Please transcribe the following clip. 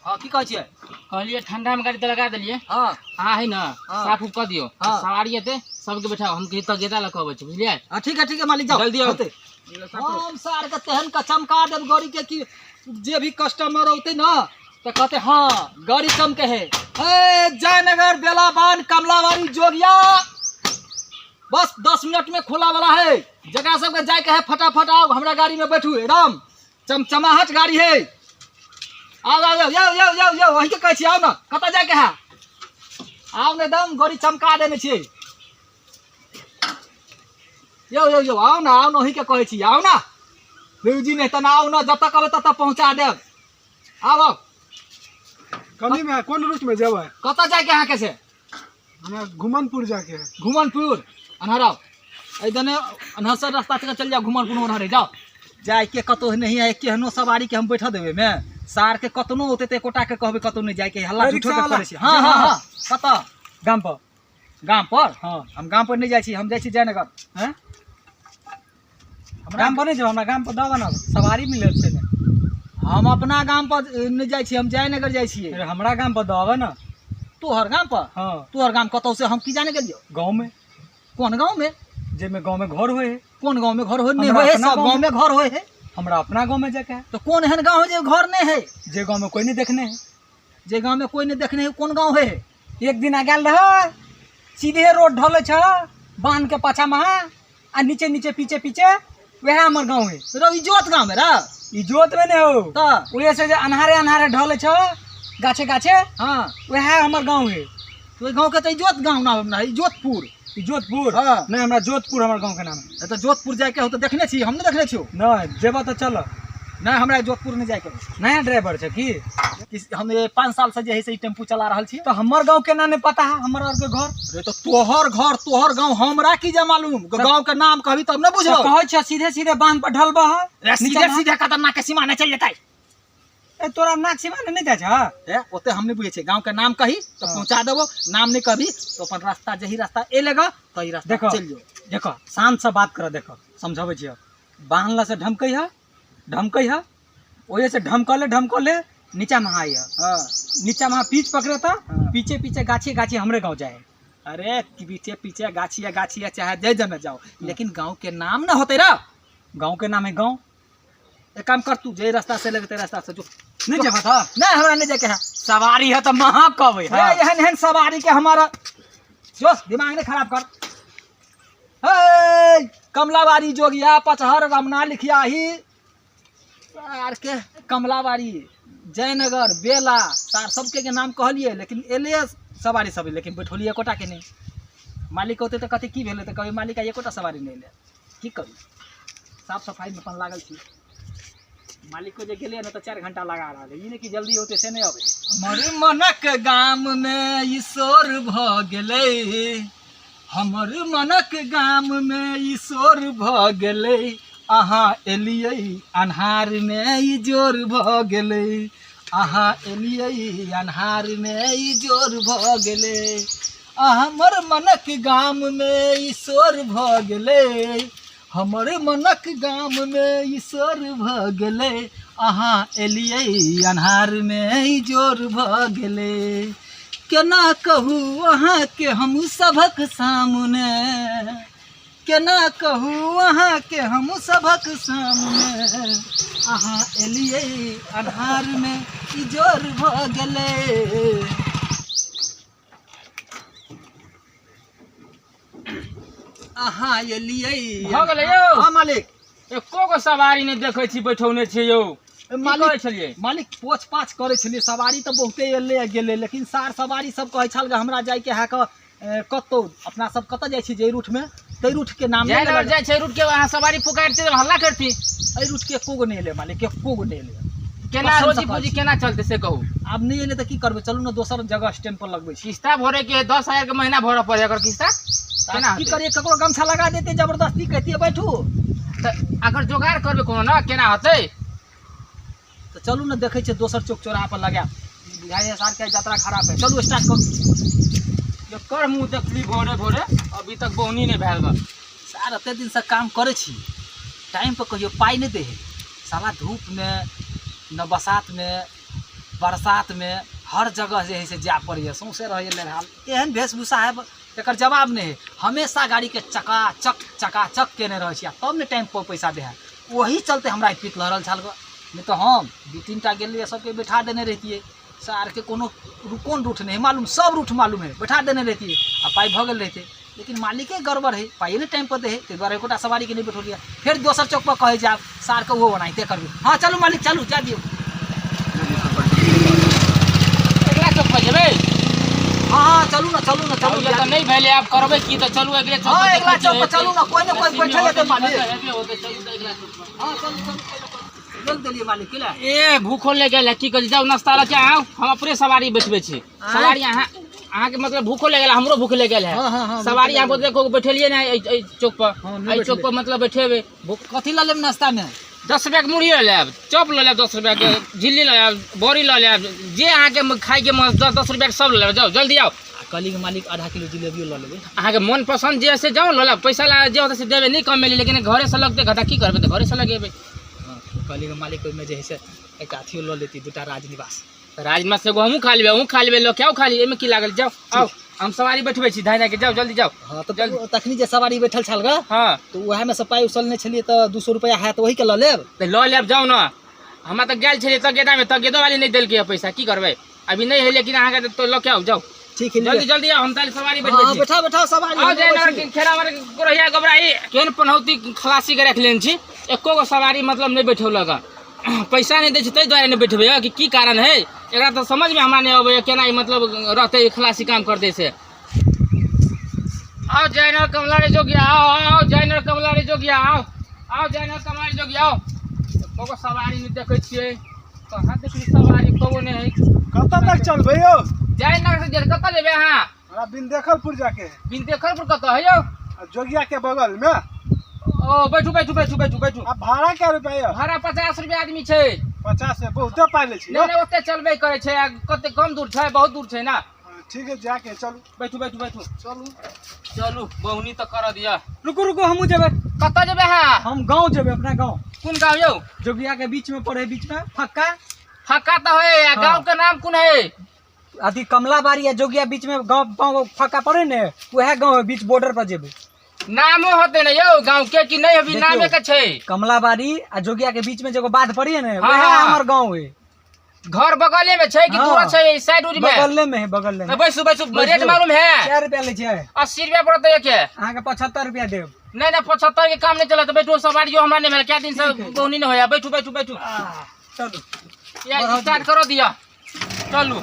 हां की कहै छियै कहलिए ठंडा में गाड़ी तो लगा दिलिए। हां हां है ना हाँ। साफ उफ कर दियो। हाँ। सवारी एते सबके बैठाओ हम के तो गेदा लकबे छ बुझलिए। हां ठीक है मालिक जाओ जल्दी आओ। होते। हम सार के तेहन का चमका देब गाड़ी के कि जे भी कस्टमर होते ना तो कहते हाँ गाड़ी कम के है। जयनगर बेलाबान कमलावारी जोगिया बस 10 मिनट में खुला वाला है। जगह सबके जाए के है फटाफट आओ हमरा गाड़ी में बैठू एकदम चमचमाहट गाड़ी है। आओ आओ यो वही के कहै छी आओ ना कत जाए के है आओ ने एकदम गाड़ी चमका देने छी। यो आओ ना वही के कहै छी आओ ना जी नहीं तना आओ ना जब तक कहबै तब तक पहुंचा देब। आओ आओ कनी में कौन रूट में जेबै कत जाए के है कैसे हमरा घुमनपुर जाके है। घुमनपुर अनहराओ इधने अनहर से रास्ता से चल जाओ घुमनपुर अनहरे जाओ जाए के कतो नहीं है केहनो सवारी के हम बैठा देबे में सार के कतनो होते ते कोटा के कहबे कतो नहीं जाए के हल्ला झूठो के करे छी। हां हां हां कत गाम पर हां हम गांव पर नहीं जाय छी हम जाय छी जयनगर हैं गाम पर नहीं जो हमरा गाम पर दवा ना सवारी मिले छै ने हम अपना गांव पर नहीं जाय छी हम जयनगर जाय छी। अरे हमरा गाम पर दवा ना तोहर गांव पर हां तोहर गांव कतो से हम की जाने गेलियो गांव में कौन गांव में जे में गांव में घर होए है। कौन गांव में घर होए नहीं होए सब गांव में घर होए है। हमरा अपना गांव में जाके है। तो कौन एहन गांव है जे घर नहीं है जे गांव में कोई नहीं देखने है जे गांव में कोई नहीं देखने है कौन गांव है। एक दिन आ गेल रह सीधे रोड ढले छ बांध के पाछा में आ नीचे नीचे पीछे पीछे वह हमर गांव है। रो इजोत गांव में रा इजोत में नहीं हो त ओए से जे अनहारे अनहारे ढले छ गाछे गाछे हां वह हमर गांव है। तो गांव के त इजोत गांव नाम ना इजोतपुर जोधपुर हाँ। नहीं हमरा जोधपुर हमर गांव के नाम है। तो जोधपुर जाए के हो तो देखने छी हम नहीं देखने छियो नहीं जेबा तो चल नहीं हमरा जोधपुर नहीं जाए के नया ड्राइवर छै की हम ये 5 साल से जे है से टेम्पू चला रहल छी। तो हमर गांव के ना नहीं पता है हमर और के घर अरे तो तोहर गांव हमरा की जा मालूम गांव के नाम कहबी तब न बुझो कहै छ सीधे सीधे बांध पर ढलबा है सीधे सीधे खतरनाक के सीमा नहीं चल जेतै। ए तोरा नाक सीमा नहीं जा छ ए ओते हम नहीं बुझे छे गांव के नाम कही तो पहुंचा देबो नाम नहीं कहबी तो अपन रास्ता जही रास्ता ए लेगा तो ई रास्ता देखो चल जो देखो शांत से बात कर देखो समझावे छियो बांधला से ढमकै है ओए से ढमकले नीचा में आई है। हां नीचा में पीछ पकड़े था हाँ। पीछे पीछे गाछी गाछी हमरे गांव जाए। अरे पीछे पीछे गाछी चाहे जय जमे जाओ लेकिन गांव के नाम ना होते रा गांव के नाम है गांव। एक काम कर तू जे रास्ता से लगते रास्ता से जो नहीं जेबा था नहीं हमरा नहीं जाके है सवारी है तो महा कहबै है। एहन सवारी के हमारा जो दिमाग ने खराब कर। हे कमलाबारी जोगिया पचहर रमना लिखिया ही सार के कमलाबारी जयनगर बेला सार सबके के नाम कहलिए लेकिन एले सवारी सब लेकिन बैठोली एकोटा के नहीं मालिक होते तो कथी की भेले तो कभी मालिक एकोटा सवारी नहीं ले की करू साफ सफाई में अपन लागल छी मालिक को जे गेले न तो 4 घंटा लगा रहा है ये कि जल्दी होते से नहीं आवे। हमर मनक गाम में ईश्वर भ गेले हमर मनक गाम में ईश्वर भ गेले अहाँ एलियै अन्हार में इजोर भ गेले अहाँ एलियै अन्हार में इजोर भ गेले हमर मनक गाम में ईश्वर भ गेले हमर मनक गाम में ईश्वर भ गेले अहाँ एलियै अन्हार में इजोर भ गेले केना कहू अहाँ के हम सबक सामने केना कहू अहाँ के हम सबक सामने अहाँ एलियै अन्हार में इजोर भ गेले। अहाँ एलियै भ गेलै यौ हां मालिक एको गो सवारी नहीं देखै छी बैठौने छी यौ मालिक छलिए मालिक पोछ पाछ करे छलिए सवारी तो बहुते एले गेले लेकिन सार सवारी सब कहै छल हमरा जाय के है कतो अपना सब कत जाय छी जे रूट में तै रूट के नाम नहीं जयनगर जाय छै रूट के वहां सवारी पुकारते हल्ला करती ए रूट के एको गो नहीं ले मालिक एको गो नहीं ले केना रोजी पूजी केना चलते से कहू अब नहीं एले तो की करबे चलू ना दोसर जगह स्टैंड पर लगबै छी किस्ता भरे के 10,000 के महीना भरऽ पड़े अगर किस्ता केना की करिए ककरो गमछा लगा देते जबरदस्ती कहतिए बैठू त अगर जोगाड़ करबे कोनो ना केना होतै तो चलू ना देखे छे दोसर चौक चौराहा पर लगा बुझाइए सार के यात्रा खराब है चलू स्टार्ट करू कर मुँह देखली भोरे भोरे अभी तक बोहनी नहीं भेल बा सार एते दिन से काम करे छी टाइम पर कहियो पाई नहीं दे है साला धूप में न बसात में बरसात में हर जगह जे है से जाय पड़ैए, सौंसे रहैए लेहाल, एहन वेशभूषा है एकर जवाब नहीं है। हमेशा गाड़ी के चकाचक केने रहे छियै, तब ने टाइम पर पैसा दे है। वही चलते हमरा पीत लहरल छल ग, नहीं तो हम 2-3 टा गेलिए सबके बैठा देने रहतिए। सार के कोनो कोन रूट नहीं मालूम, सब रूट मालूम है, बैठा देने रहतिए आ पाई भ गेल रहते। लेकिन मालिके गड़बड़ है, पाइए ने टाइम पर दे है, ताहि दुआरे एकोटा सवारी के नहीं बैठोलिए। फिर दोसर चौक पर कहे जाब सार के वो बनाइते करबे। हाँ चलू मालिक चलू, जा दियो। अगला चौक पर जेबै? हाँ चलू ना चलू ना चलू। तो नहीं भेले आप करबे की तो चलू अगले चौक हाँ पर। अगला चौक पर चलू ना, कोई ना कोई बैठे लेते मालिक। हाँ चलू चलू बोल देलिए मालिक के ला। ए भूखो ले गेल है, की कर जाओ नाश्ता ला के आओ, हम अपने सवारी बैठबे छी। सवारी अहाँ के मतलब भूखो ले गेल, हमरो भूख ले गेल है। हाँ, सवारी यहाँ देखो बैठेलिए ना चौक पर, एहि चौक पर मतलब बैठेबे। कथी ला लेब नाश्ता में? 10 रुपया के मुरही ले लेब, चॉप ले लेब 10 रुपया के, झिल्ली ले लेब, बोरी ले लेब, जे अहाँ के खाई के 10 रुपया के सब ले लेब। जाओ जल्दी आओ। कली के मालिक आधा किलो जिलेबियो ल लेबै। अहाँ के मन पसंद जे से जाओ ले लेब, पैसा ला जे होते से देबे, नहीं कम मिली, लेकिन घरे से लगते घटा की करबे, तो घरे से लगेबे। कली के मालिक में जे है से एक अथियो ल लेती, 2टा राजनिवास। राजमास से हमहूँ खा लेबे लो क्या खाली, एमे की लागल। जाओ आओ, हम सवारी बैठबे छी धाय के, जाओ जल्दी जाओ। हाँ तो तखनी जे सवारी बैठल छल ग, हाँ तो वह में से पाई उछलने छलिए तो 200 रुपया है, तो वही के ल लेब। तो ल लेब, जाओ ना। हमरा तो गेल छलिए तगेदा में, तगेदो वाली नहीं देल के पैसा, की करबे अभी नहीं है, लेकिन अहाँ के तो ल के आओ। जाओ ठीक है, जल्दी जल्दी आओ, हम ताले सवारी बैठबे हाँ छी। बैठा बैठा सवारी आओ जयनगर के खेरा मार गोरहिया गबराई केन पनौती खलासी के रख लेन छी, एको गो सवारी मतलब नहीं बैठौ लगा। पैसा नहीं दे छी तै द्वारे नहीं बैठबे कि की कारण है, एकरा तो समझ में हमरा नहीं आबे केना ई मतलब रहते खलासी काम कर दे से। आओ जयनगर कमलारी जोगिया, आओ जयनगर कमलारी जोगिया, आओ जयनगर कमलारी जोगिया, आओ। एको गो सवारी नहीं देखे छियै, कहाँ देखली सवारी को नहीं है। कत तक चलबै यौ? जयनगर से कत जेबे अहाँ? हमरा बिंदेखलपुर जाके है। बिंदेखलपुर कत है यौ? जोगिया के बगल में। ओ बैठू बैठू बैठू बैठू बैठू। अब भाड़ा क्या रुपया यौ? भाड़ा 50 रुपया आदमी छै। 50 से बहुते पाइ ले छी। नहीं ओते चलबे करे छै, कते कम दूर छै, बहुत दूर छै ना। ठीक है जाके चलू। बैठू बैठू बैठू चलू चलू, बहुनी तो कर दिया। रुको रुको, हमहूँ जेबै। कत जेबे हाँ? हम गाँव जेबै, अपना गाँव। कौन गाँव यौ? जोगिया के बीच में पड़े, बीच में फक्का फक्का तो है, हाँ। गाँव का नाम कौन है? अथी कमलाबाड़ी या जोगिया बीच में गाँव फक्का पड़े ने, वह गाँव है, बीच बॉर्डर पर जेबै। नामो होते ना यौ गाँव के कि नहीं, अभी नामे का छै। कमलाबाड़ी आ जोगिया के बीच में जो बात पड़ी है ना, हाँ, वह हाँ। हमार गाँव है। घर बगले में छै कि हाँ। दूर छै, साइड उड में? बगल में है, बगल में। बैसू बैसू, रेट मालूम है? 4 रुपया ले छै। 80 रुपया पड़ता है के? अहाँ के 75 रुपया देब। नहीं नहीं 75 के काम नहीं चला, तो बैठो सवारियों हमरा नहीं मिला, क्या दिन से ठीक है। बहुनी नहीं होया। बैठू बैठू बैठू, चलो या स्टार्ट करो दिया, चलू।